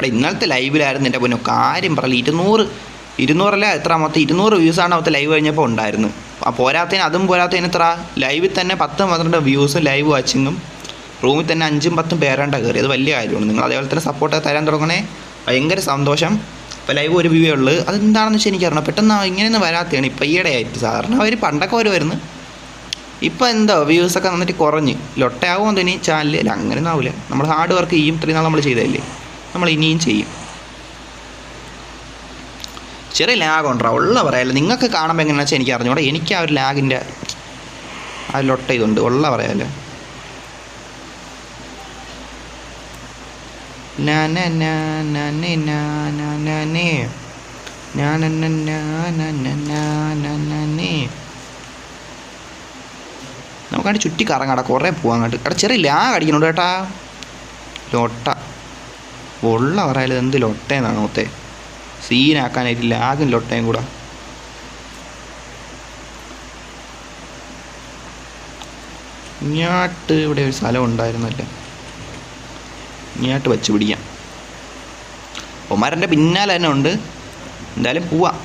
അവിടെ ഇന്നലത്തെ ലൈവിലായിരുന്നു എൻ്റെ പൊന്നു കാര്യം പറയില്ല. 200 എത്ര മൊത്തം 200 വ്യൂസാണ് മൊത്തം ലൈവ് കഴിഞ്ഞപ്പോൾ ഉണ്ടായിരുന്നു. അതും പോരാത്തതിന് എത്ര ലൈവിൽ തന്നെ 10-12 വ്യൂസും ലൈവ് വാച്ചിങ്ങും റൂമിൽ തന്നെ 5-10 പേരാണ്ട കയറി. അത് വലിയ കാര്യമാണ്. നിങ്ങൾ അതേപോലെ തന്നെ സപ്പോർട്ട് തരാൻ തുടങ്ങണേ, ഭയങ്കര സന്തോഷം. ഇപ്പോൾ ലൈവ് ഒരു വ്യൂ ഉള്ളൂ. അതെന്താണെന്ന് വെച്ചാൽ എനിക്കറിയണം. പെട്ടെന്ന് ഇങ്ങനെയൊന്നും വരാത്തതാണ് ഇപ്പോൾ ഈയിടെ ആയിട്ട്. സാധാരണ അവർ പണ്ടൊക്കെ വരുമായിരുന്നു. ഇപ്പോൾ എന്തോ വ്യൂസൊക്കെ നന്നിട്ട് കുറഞ്ഞ് ലൊട്ടയാകുമോ ഇനി ചാനൽ. അല്ല, അങ്ങനെയൊന്നും ആവില്ല. നമ്മൾ ഹാർഡ് വർക്ക് ചെയ്യും. ഇത്രയും നാൾ നമ്മൾ ചെയ്തതല്ലേ, നമ്മൾ ഇനിയും ചെയ്യും. ചെറിയ ലാഗ് ഉണ്ടോ ഉള്ള പറയാമല്ലോ. നിങ്ങൾക്ക് കാണുമ്പോൾ എങ്ങനെയാണെന്ന് വെച്ചാൽ എനിക്ക് അറിഞ്ഞൂടെ. എനിക്ക് ആ ഒരു ലാഗിൻ്റെ ആ ലൊട്ട ഇതുണ്ട് ഉള്ള പറയാമല്ലോ. നമുക്കങ്ങോട്ട് ചുറ്റി കറങ്ങാടാ, കുറേ പോവാൻ അങ്ങോട്ട്. അവിടെ ചെറിയ ലാഗ് അടിക്കുന്നുണ്ട് കേട്ടാ. ലൊട്ട ഉള്ള പറയാമല്ലോ. എന്ത് ലൊട്ടയെന്നാണ് മൊത്തേ സീനാക്കാനായിട്ട് ലാഗും ലൊട്ടയും കൂടെ. ഇങ്ങോട്ട് ഇവിടെ ഒരു സ്ഥലം ഉണ്ടായിരുന്നല്ലേ, ഇങ്ങോട്ട് വെച്ച് പിടിക്കാം. ഒമാരൻ്റെ പിന്നാലെ തന്നെ ഉണ്ട്. എന്തായാലും പോവാം.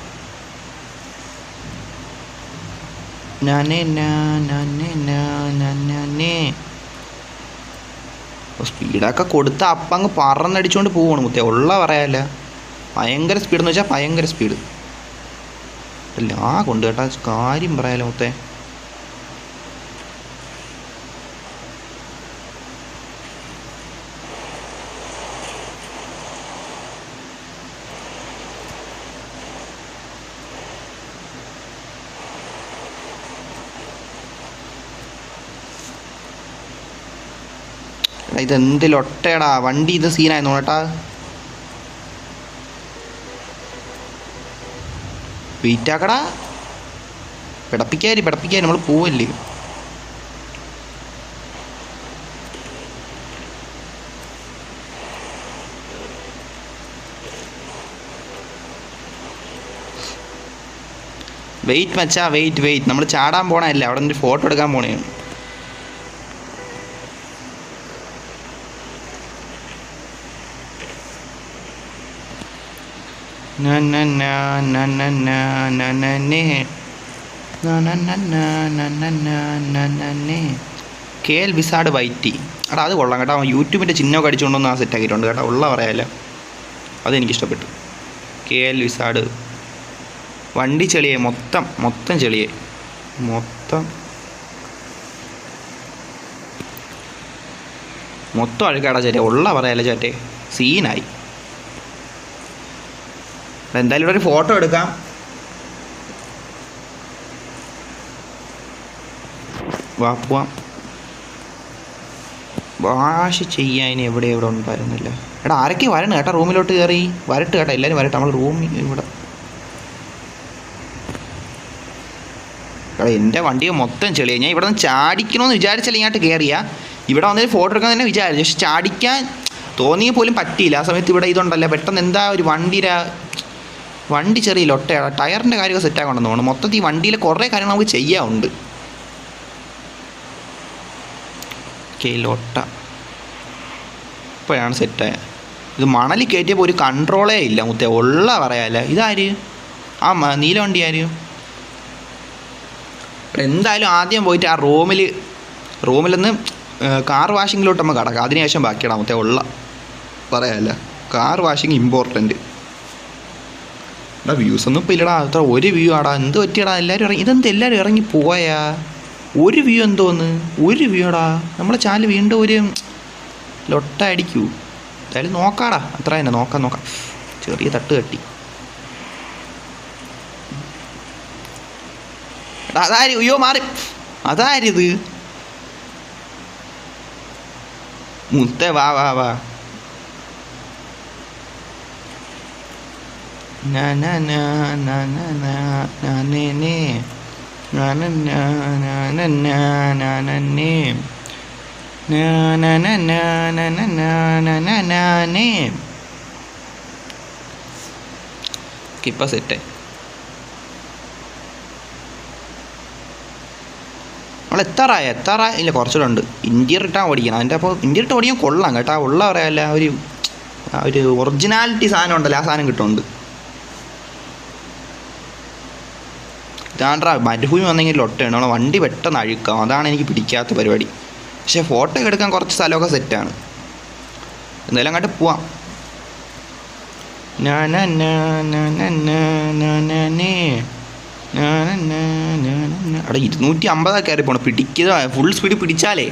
സ്പീഡൊക്കെ കൊടുത്ത അപ്പം അങ്ങ് പറന്നടിച്ചുകൊണ്ട് പോവാണ് മുത്തേ. ഉള്ള പറയാല്ല. ഭയങ്കര സ്പീഡെന്ന് വെച്ചാൽ ഭയങ്കര സ്പീഡ്. കൊണ്ട് കേട്ടാ കാര്യം പറയാലോ മുത്തേ. ഇതെന്ത് ലൊട്ടേടാ വണ്ടി. ഇത് സീനായിരുന്നു കേട്ടാ. വെയിറ്റാക്കടാ, പിടപ്പിക്കാരി നമ്മൾ പോവല്ലേ. വെയിറ്റ് മച്ചാ, വെയിറ്റ്. നമ്മൾ ചാടാൻ പോണല്ലേ, അവിടെ നിന്ന് ഫോട്ടോ എടുക്കാൻ പോണേണ്. KL wizard വൈറ്റി. എടാ അത് കൊള്ളാം കേട്ടോ. യൂട്യൂബിൻ്റെ ചിഹ്നമൊക്കെ അടിച്ചുകൊണ്ടൊന്ന് ആ സെറ്റാക്കിയിട്ടുണ്ട് കേട്ടോ. ഉള്ള പറയാമല്ലോ, അതെനിക്കിഷ്ടപ്പെട്ടു. KL വിസാഡ് വണ്ടി ചെളിയെ മൊത്തം ചെളിയെ മൊത്തം അഴുക്കാടാ ചേട്ടേ. ഉള്ള പറയാമല്ലോ ചേട്ടേ, സീനായി. എന്തായാലും ഇവിടെ ഒരു ഫോട്ടോ എടുക്കാം. പോവാം. വാഷ് ചെയ്യാൻ എവിടെ ഉണ്ടായിരുന്നില്ല. എടാ ആരൊക്കെ വരണം കേട്ടോ. റൂമിലോട്ട് കയറി വരട്ട് കേട്ടോ. എല്ലാവരും വരട്ടെ. നമ്മൾ റൂമിൽ ഇവിടെ എടാ എൻ്റെ വണ്ടി മൊത്തം ചെളിയായി. ഞാൻ ഇവിടെ നിന്ന് ചാടിക്കണമെന്ന് വിചാരിച്ചല്ല ഇങ്ങോട്ട് കയറിയാ. ഇവിടെ വന്നൊരു ഫോട്ടോ എടുക്കാൻ തന്നെ വിചാരിച്ചു. പക്ഷെ ചാടിക്കാൻ തോന്നിയ പോലും പറ്റിയില്ല. ആ സമയത്ത് ഇവിടെ ഇതുണ്ടല്ലോ. പെട്ടെന്ന് എന്താ ഒരു വണ്ടി ചെറിയ ലൊട്ടയാണ്. ടയറിൻ്റെ കാര്യമൊക്കെ സെറ്റാക്കൊണ്ടെന്ന് തോന്നുന്നു. മൊത്തത്തിൽ വണ്ടിയിൽ കുറേ കാര്യങ്ങൾ നമുക്ക് ചെയ്യാറുണ്ട്. ലൊട്ട ഇപ്പോഴാണ് സെറ്റായ. ഇത് മണൽ കയറ്റിയപ്പോൾ ഒരു കൺട്രോളേ ഇല്ല മുത്തേ. ഉള്ള പറയാല്ലേ. ഇതാര്? ആ നീല വണ്ടി ആര്? എന്തായാലും ആദ്യം പോയിട്ട് ആ റൂമിലൊന്ന് കാർ വാഷിങ്ങിലോട്ട് നമ്മൾ കടക്കാം. അതിനുശേഷം ബാക്കിയിടാം മുത്തേ. ഉള്ള പറയാല്ല. Car washing important. എടാ വ്യൂസ് ഒന്നും ഇപ്പോൾ ഇല്ലടാ. അത്ര ഒരു വ്യൂ ആടാ. എന്ത് പറ്റിയടാ? എല്ലാവരും ഇറങ്ങി പോയാ. ഒരു വ്യൂ എന്തോന്ന് ഒരു വ്യൂ ആടാ. നമ്മളെ ചാനൽ വീണ്ടും ഒരു ലൊട്ട അടിക്കൂ. എന്തായാലും നോക്കാടാ. അത്ര തന്നെ നോക്കാം. ചെറിയ തട്ട് കട്ടി. എടാ അതാര്? അയ്യോ മാറി. അതാരിത്? മുത്തേ വാ. ഇപ്പം സെറ്റ്. നമ്മൾ എത്താറായ ഇല്ല, കുറച്ചുകൂടെ ഉണ്ട്. ഇന്റീരിയർ ഇട്ടാൽ ഓടിക്കണം. അതിൻ്റെ അപ്പോൾ ഇന്റീരിയർ ഇട്ട് ഓടിക്കാൻ കൊള്ളാം കേട്ടോ. ഉള്ള പറയാല്ല. ഒരു ഒരു ഒറിജിനാലിറ്റി സാധനം ഉണ്ടല്ലോ, ആ സാധനം കിട്ടുന്നുണ്ട്. ഇതാണ്ടാ മരുഭൂമി വന്നെങ്കിൽ ലൊട്ടയാണ്, നമ്മളെ വണ്ടി പെട്ടെന്ന് അഴുക്കാം, അതാണ് എനിക്ക് പിടിക്കാത്ത പരിപാടി. പക്ഷേ ഫോട്ടോ ഒക്കെ എടുക്കാൻ കുറച്ച് സ്ഥലമൊക്കെ സെറ്റാണ്. എന്തായാലും അങ്ങോട്ട് പോവാം. അവിടെ 250 കയറി പോകണം. പിടിക്കുക ഫുൾ സ്പീഡ് പിടിച്ചാലേ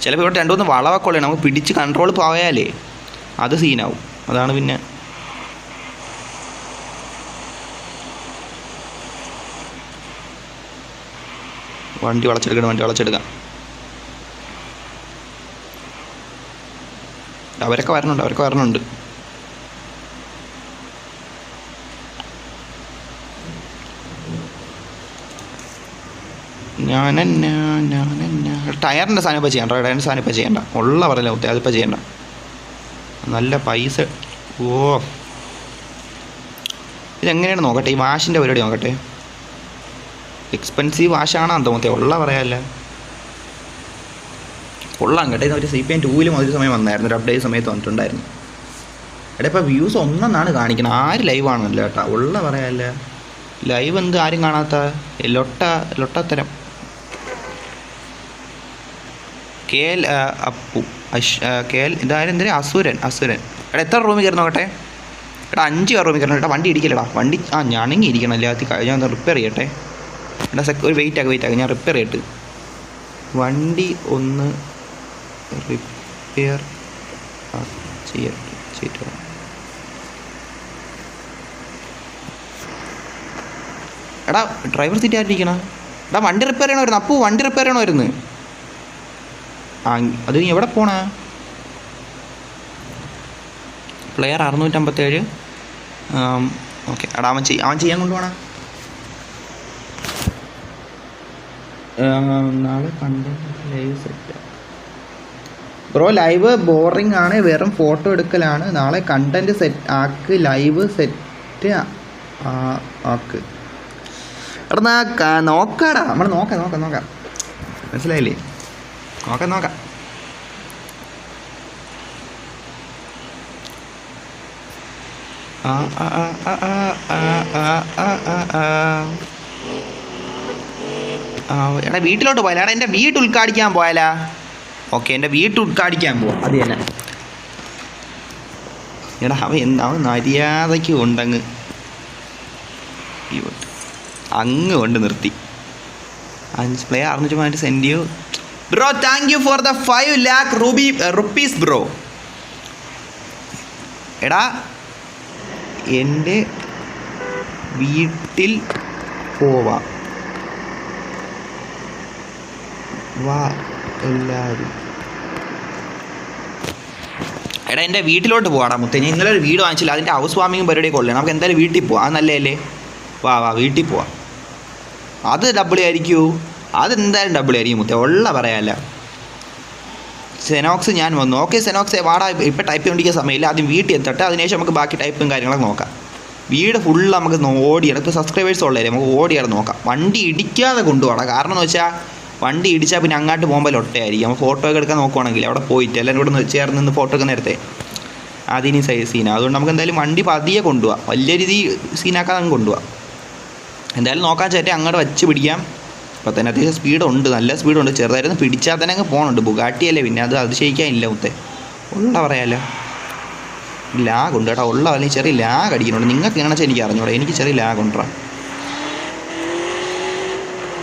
ചിലപ്പോൾ ഇവിടെ 2-3 വളവൊക്കെ ഉള്ളതാണ്, നമുക്ക് പിടിച്ച് കൺട്രോൾ പോയാലേ അത് സീനാവും. അതാണ് പിന്നെ വണ്ടി വളച്ചെടുക്കാം. അവരൊക്കെ വരണുണ്ട്. ടയറിൻ്റെ സാധനം ഇപ്പോൾ ചെയ്യണ്ട, ഉള്ള പറയല മുത്തേ, അതിപ്പോൾ ചെയ്യണ്ട. നല്ല പൈസ. ഓ ഇതെങ്ങനെയാണ് നോക്കട്ടെ, ഈ വാഷിൻ്റെ പരിപാടി നോക്കട്ടെ. എക്സ്പെൻസീവ് വാഷാണോ എന്തോ മുത്തേ, ഉള്ള പറയാല്ല. കൊള്ളാം കേട്ടോ. ഒരു CPM 2-ലും ഒരു സമയം വന്നായിരുന്നു, ഒരു അപ്ഡേറ്റ് സമയത്ത് വന്നിട്ടുണ്ടായിരുന്നു. എടാ ഇപ്പോൾ വ്യൂസ് 1 കാണിക്കണം. ആര് ലൈവാണല്ലോ കേട്ടോ, ഉള്ള പറയാല്ല. ലൈവ് എന്ത് ആരും കാണാത്ത ലൊട്ടത്തരം. KL അപ്പു KL ഇതാരും എന്തിനാ അസുരൻ. എടാ എത്ര റൂമിൽ കയറി നോക്കട്ടെ. എടാ 5 റൂമിൽ കയറണം. എടാ വണ്ടി ഇടിക്കലടാ, വണ്ടി ഞാനെങ്കിൽ ഇരിക്കണം. എല്ലാത്തിൽ ഞാൻ റിപ്പയർ ചെയ്യട്ടെ. എടാ ഒരു വെയിറ്റ് ആക്കി ഞാൻ റിപ്പയർ ചെയ്തിട്ട് വണ്ടി ഒന്ന് റിപ്പയർ ചെയ്തിട്ട് എടാ ഡ്രൈവർ സീറ്റ് ആയിരിക്കണം. എടാ വണ്ടി റിപ്പയർ ചെയ്യണമായിരുന്നു. അപ്പു വണ്ടി റിപ്പയർ ചെയ്യണമായിരുന്നു. അത് നീ എവിടെ പോണ? പ്ലെയർ 657. ഓക്കെ. എടാ അവൻ ചെയ്യാൻ കൊണ്ടുപോകണം. നാളെ live set bro. Live boring ആണ്, വെറും ഫോട്ടോ എടുക്കലാണ്. നാളെ കണ്ടന്റ് സെറ്റ് ആക്ക്, ലൈവ് സെറ്റ് ആക്ക്. എടാ നോക്കാടാ, നമ്മൾ നോക്കാം മനസ്സിലായില്ലേ? നോക്കാം. എടാ വീട്ടിലോട്ട് പോയാലോ? എടാ എൻ്റെ വീട്ട് ഉദ്ഘാടിക്കാൻ പോയാലാ? ഓക്കെ, എൻ്റെ വീട്ട് ഉദ്ഘാടിക്കാൻ പോവാം. അത് തന്നെ. എടാ അവൻ മര്യാദയ്ക്ക് കൊണ്ടങ്ങ് കൊണ്ട് നിർത്തി. 5 പ്ലെയർ 650 സെൻഡ് ചെയ്യൂ bro. Thank you for the 5 lakh rupees bro. എടാ എൻ്റെ വീട്ടിൽ പോവാം, വാ എല്ലാവരും. എടാ എൻ്റെ വീട്ടിലോട്ട് പോവാടാ മുത്തേ. ഞാൻ ഇന്നലെ ഒരു വീട് വാങ്ങിച്ചില്ല, അതിൻ്റെ ഹൗസ് വാമിങ്ങും പരിപാടിയൊക്കെ ഉള്ളത്. നമുക്ക് എന്തായാലും വീട്ടിൽ പോവാം, അത് നല്ലതല്ലേ? വാ വീട്ടിൽ പോവാം. അത് ഡബിൾ ആയിരിക്കൂ, അതെന്തായാലും ഡബിൾ ആയിരിക്കും മുത്തേ, ഉള്ള പറയാല്ല. സെനോക്സ് ഞാൻ വന്നു. ഓക്കെ സെനോക്സ് വാടാ, ഇപ്പം ടൈപ്പ് ചെയ്തുകൊണ്ടിരിക്കുന്ന സമയമില്ല. ആദ്യം വീട്ടിൽ എത്തട്ടെ, അതിനുശേഷം നമുക്ക് ബാക്കി ടൈപ്പും കാര്യങ്ങളൊക്കെ നോക്കാം. വീട് ഫുള്ള് നമുക്ക് ഓടിയാണ്. ഇപ്പോൾ സബ്സ്ക്രൈബേഴ്സ് ഉള്ളതല്ലേ, നമുക്ക് ഓടിയാണ് നോക്കാം. വണ്ടി ഇടിക്കാതെ കൊണ്ടുപോകണം. കാരണം എന്ന് വെച്ചാൽ വണ്ടി ഇടിച്ചാൽ പിന്നെ അങ്ങോട്ട് പോകുമ്പോൾ ലൊട്ടയായിരിക്കും. നമ്മൾ ഫോട്ടോ ഒക്കെ എടുക്കാൻ നോക്കുവാണെങ്കിൽ അവിടെ പോയിട്ട് എല്ലാവരും കൂടെ ചേർന്ന് നിന്ന് ഫോട്ടോ ഒക്കെ നേരത്തെ അതിന് സീനാണ്. അതുകൊണ്ട് നമുക്ക് എന്തായാലും വണ്ടി പതിയെ കൊണ്ടുപോകാം, വലിയ രീതി സീനാക്കാതെ അങ്ങ് കൊണ്ടുപോകാം. എന്തായാലും നോക്കാൻ ചേട്ടൻ അങ്ങോട്ട് വെച്ച് പിടിക്കാം. അപ്പോൾ തന്നെ അത്യാവശ്യം സ്പീഡുണ്ട്, നല്ല സ്പീഡുണ്ട്. ചെറുതായിരുന്നു പിടിച്ചാൽ തന്നെ അങ്ങ് പോകുന്നുണ്ട്. ബുഗാട്ടിയല്ലേ, പിന്നെ അത് അതിശയിക്കാനില്ല മുത്തേ, ഉള്ള പറയാമല്ലോ. ലാഗ് ഉണ്ട് കേട്ടോ, ഉള്ള അല്ലെങ്കിൽ ചെറിയ ലാഗ് അടിക്കുന്നുണ്ട്. നിങ്ങൾക്ക് എങ്ങനെ വെച്ചാൽ എനിക്ക് അറിഞ്ഞൂടെ, എനിക്ക് ചെറിയ ലാഗ് ഉണ്ടാ.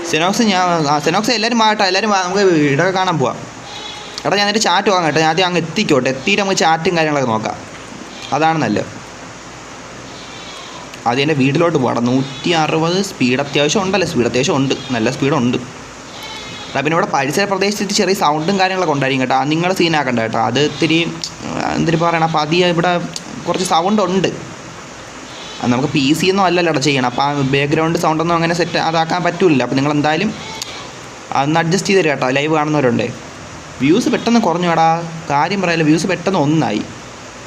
സെനോക്സ് എല്ലാവരും വാട്ടോ, എല്ലാവരും നമുക്ക് ഇടയൊക്കെ കാണാൻ പോവാം. എടാ ഞാൻ എന്നിട്ട് ചാറ്റ് വാങ്ങാം കേട്ടോ. ഞാൻ ആദ്യം അങ്ങ് എത്തിക്കോട്ടെ, എത്തിയിട്ട് നമുക്ക് ചാറ്റും കാര്യങ്ങളൊക്കെ നോക്കാം, അതാണ് നല്ലത്. ആദ്യം എൻ്റെ വീട്ടിലോട്ട് പോകാം. 160 സ്പീഡ് അത്യാവശ്യം ഉണ്ടല്ലോ, സ്പീഡ് അത്യാവശ്യം ഉണ്ട്, നല്ല സ്പീഡുണ്ട്. പിന്നെ ഇവിടെ പരിസര പ്രദേശത്ത് ചെറിയ സൗണ്ടും കാര്യങ്ങളൊക്കെ ഉണ്ടായിരിക്കും കേട്ടോ, നിങ്ങൾ സീനാക്കണ്ട കേട്ടോ. അത് ഇത്തിരി എന്തിനു പറയണം, അപ്പോൾ അധികം ഇവിടെ കുറച്ച് സൗണ്ട് ഉണ്ട്. അത് നമുക്ക് PC ഒന്നും അല്ലല്ലോ ചെയ്യണം. അപ്പോൾ ആ ബാക്ക്ഗ്രൗണ്ട് സൗണ്ടൊന്നും അങ്ങനെ സെറ്റ് അതാക്കാൻ പറ്റില്ല. അപ്പോൾ നിങ്ങൾ എന്തായാലും അതൊന്ന് അഡ്ജസ്റ്റ് ചെയ്ത് തരും കേട്ടോ, ലൈവ് കാണുന്നവരുണ്ട്. വ്യൂസ് പെട്ടെന്ന് കുറഞ്ഞു കേടാ, കാര്യം പറയാമല്ലോ. വ്യൂസ് പെട്ടെന്ന് 1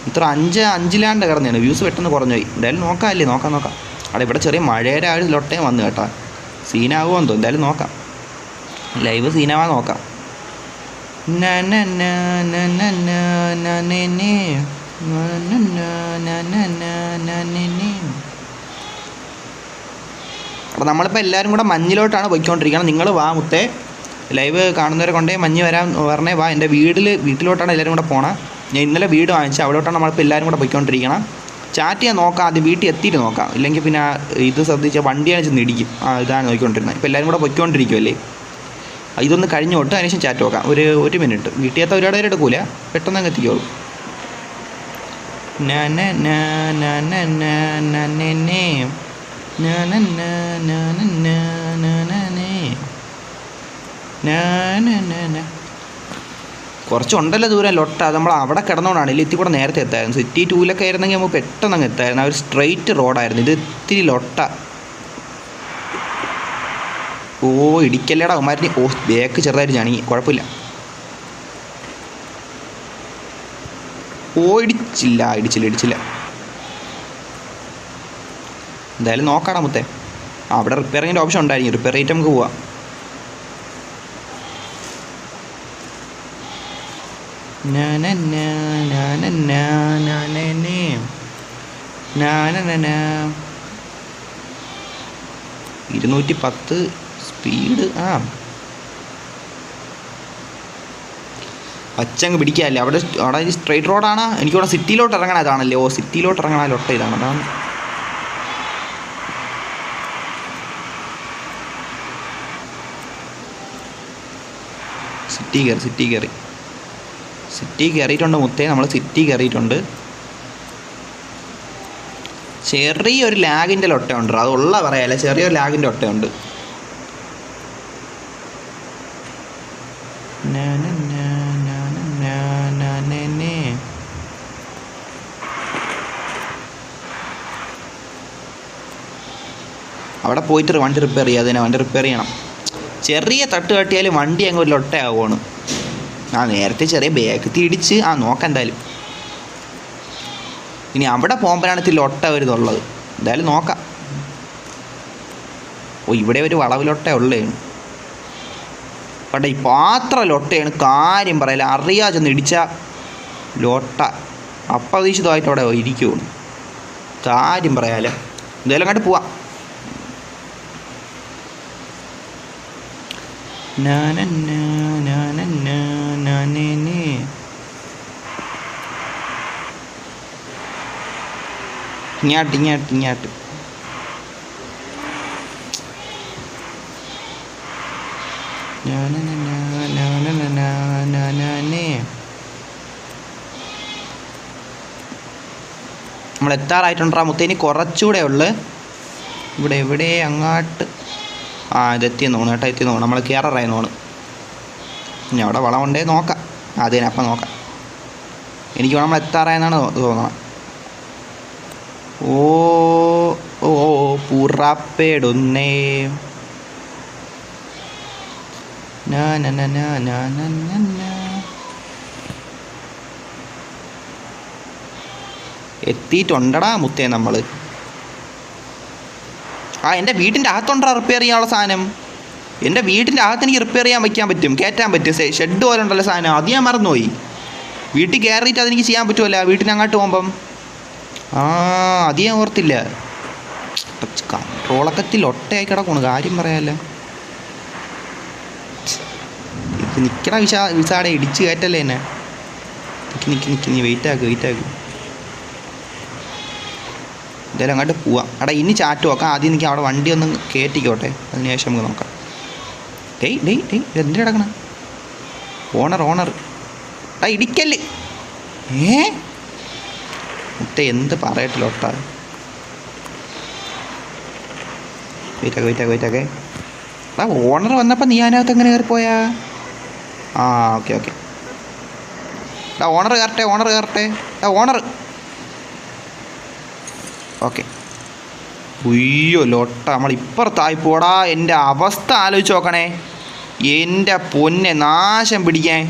ഇത്ര 5 കിടന്നാണ്, വ്യൂസ് പെട്ടെന്ന് കുറഞ്ഞു പോയി. എന്തായാലും നോക്കാമല്ലേ, നോക്കാം. അവിടെ ഇവിടെ ചെറിയ മഴയുടെ ആ ഒരു ലൊട്ടയും വന്നു കേട്ടോ. സീനാകുമോ എന്തോ, എന്തായാലും നോക്കാം. ലൈവ് സീനാവാൻ നോക്കാം. അപ്പോൾ നമ്മളിപ്പോൾ എല്ലാവരും കൂടെ മഞ്ഞിലോട്ടാണ് പോയിക്കൊണ്ടിരിക്കണം. നിങ്ങൾ വാ മുത്തേ, ലൈവ് കാണുന്നവരെ കൊണ്ടേ മഞ്ഞ് വരണേ വാ. എൻ്റെ വീട്ടിലോട്ടാണ് എല്ലാവരും കൂടെ പോകണം. ഞാൻ ഇന്നലെ വീട് വാങ്ങിച്ചു, അവിടോട്ടാണ് നമ്മളിപ്പോൾ എല്ലാവരും കൂടെ പോയിക്കൊണ്ടിരിക്കണം. ചാറ്റ് ചെയ്യാൻ നോക്കാം, ആദ്യം വീട്ടിൽ എത്തിയിട്ട് നോക്കാം. ഇല്ലെങ്കിൽ പിന്നെ ഇത് ശ്രദ്ധിച്ചാൽ വണ്ടിയാണ് ചെന്ന് ഇടിക്കും. ഇതാണ് നോക്കിക്കൊണ്ടിരുന്നത്. ഇപ്പോൾ എല്ലാവരും കൂടെ പോയിക്കൊണ്ടിരിക്കുമല്ലേ. ഇതൊന്ന് കഴിഞ്ഞോട്ട് അതിനുശേഷം ചാറ്റ് നോക്കാം. ഒരു മിനിറ്റ്. വീട്ടിൽ എത്താൻ ഒരുപാട് പേര് എടുക്കൂല, പെട്ടെന്ന് അങ്ങ് എത്തിക്കോളൂ. കുറച്ചുണ്ടല്ലോ ദൂരം ലൊട്ട. അത് നമ്മൾ അവിടെ കിടന്നുകൊണ്ടാണ്. ഇല്ല ഇത്തിരി കൂടെ നേരത്തെ എത്തായിരുന്നു. സിറ്റി 2 ആയിരുന്നെങ്കിൽ നമുക്ക് പെട്ടെന്ന് അങ്ങ് എത്തായിരുന്നു. ആ ഒരു സ്ട്രെയിറ്റ് റോഡായിരുന്നു. ഇത് ഇത്തിരി ലൊട്ട. ഓ ഇടിക്കല്ലേടാ അവന്മാരിന്. ഓ ബേക്ക് ചെറുതായിട്ട് ചാണി, കുഴപ്പമില്ല. ഓ ഇടിച്ചില്ല. എന്തായാലും നോക്കാടാ മുത്തേ. അവിടെ റിപ്പയറിങ്ങിൻ്റെ ഓപ്ഷൻ ഉണ്ടായിരിക്കും. റിപ്പയർ ചെയ്തിട്ട് നമുക്ക് പോവാം. ഇരുന്നൂറ്റി 10 സ്പീഡ്. പച്ചങ്ങ് പിടിക്കാല്ലേ. അവിടെ സ്ട്രെയിറ്റ് റോഡാണ്. എനിക്കിവിടെ സിറ്റിയിലോട്ട് ഇറങ്ങണം. ഇതാണല്ലേ. ഓ സിറ്റിയിലോട്ട് ഇറങ്ങണ ലൊട്ട ഇതാണ്. അതാണ് സിറ്റി കയറിയിട്ടുണ്ട് മുത്തേ. നമ്മൾ സിറ്റി കയറിയിട്ടുണ്ട്. ചെറിയൊരു ലാഗിൻ്റെ ലൊട്ടയുണ്ട്. അതുള്ള പറയാല്ല, ചെറിയൊരു ലാഗിൻ്റെ ഒട്ടയുണ്ട്. അവിടെ പോയിട്ട് വണ്ടി റിപ്പയർ ചെയ്യുക. അതിനെ വണ്ടി റിപ്പയർ ചെയ്യണം. ചെറിയ തട്ട് തട്ടിയാലും വണ്ടി അങ്ങ് ഒരു ലൊട്ടയാവുകയാണ്. നേരത്തെ ചെറിയ ബാക്ക് തിടിച്ച് നോക്കാം എന്തായാലും. ഇനി അവിടെ പോകുമ്പോഴാണ് ഇത്തിരി ലൊട്ട വരുന്നുള്ളത്. എന്തായാലും നോക്കാം. ഓ ഇവിടെ ഒരു വളവിലൊട്ട ഉള്ളതാണ്. പക്ഷേ ഈ പാത്ര ലൊട്ടയാണ്. കാര്യം പറയില്ല, അറിയാതെ ചെന്ന് ഇടിച്ച ലൊട്ട അപ്രതീക്ഷിതമായിട്ട് അവിടെ ഇരിക്കുള്ളൂ. കാര്യം പറയാലോ. എന്തായാലും അങ്ങോട്ട് പോവാം. ഇങ്ങാട്ട് നമ്മൾ എത്താറായിട്ടുണ്ടാ മുത്തേനി. കുറച്ചുകൂടെ ഉള്ളു. ഇവിടെ എവിടെ അങ്ങാട്ട് ഇതെത്തിയെന്ന് തോന്നുന്നു കേട്ടോ. എത്തിയെന്ന് തോന്നുന്നു. നമ്മൾ കയറാറായി തോന്നുന്നു. ഇനി അവിടെ വളമുണ്ടേ നോക്കാം. അപ്പം നോക്കാം. എനിക്ക് നമ്മൾ എത്താറായെന്നാണ് തോന്നണം. ഓ പുറപ്പെടുന്നേ. എത്തിയിട്ടുണ്ടടാ മുത്തേ നമ്മൾ. എൻ്റെ വീട്ടിൻ്റെ അകത്തുണ്ടാ റിപ്പയർ ചെയ്യാനുള്ള സാധനം. എൻ്റെ വീട്ടിൻ്റെ അകത്ത് എനിക്ക് റിപ്പയർ വയ്ക്കാൻ പറ്റും, കയറ്റാൻ പറ്റും. ഷെഡ് പോലെ ഉണ്ടല്ലോ സാധനം. അത് ഞാൻ മറന്നുപോയി. വീട്ടിൽ കയറിയിട്ട് അതെനിക്ക് ചെയ്യാൻ പറ്റുമല്ലോ വീട്ടിന് അങ്ങോട്ട് പോകുമ്പം. അത് ഞാൻ ഓർത്തില്ല. കൺട്രോളൊക്കെ ഒട്ടയായി കിടക്കണം. കാര്യം പറയാമല്ലോ. ഇത് നിൽക്കണ വിസാടെ ഇടിച്ച് കയറ്റല്ലേ എന്നെ. നിൽക്കി നീ വെയിറ്റ് ആക്ക്. എന്തായാലും അങ്ങോട്ട് പോവാം. ഇനി ചാറ്റ് നോക്കാം. ആദ്യം എനിക്ക് അവിടെ വണ്ടി ഒന്ന് കയറ്റിക്കോട്ടെ, അതിന് ശേഷം നമുക്ക് നോക്കാം. എന്തിനാ കിടക്കണ? ഓണർ ഇടിക്കല്ലേ. മുട്ട എന്ത് പറയട്ടില്ല ഒട്ട. വെയിറ്റാക്കെ. ഓണർ വന്നപ്പോൾ നീ അതിനകത്ത് എങ്ങനെ കയറിപ്പോയാ? ഓക്കെ. ഓണർ കയറട്ടെ. Owner okay. ഉയ്യോ ലൊട്ട നമ്മൾ ഇപ്പുറത്തായി പോടാ. എൻ്റെ അവസ്ഥ ആലോചിച്ച് നോക്കണേ. എൻ്റെ പൊന്നെ നാശം പിടിക്കാൻ.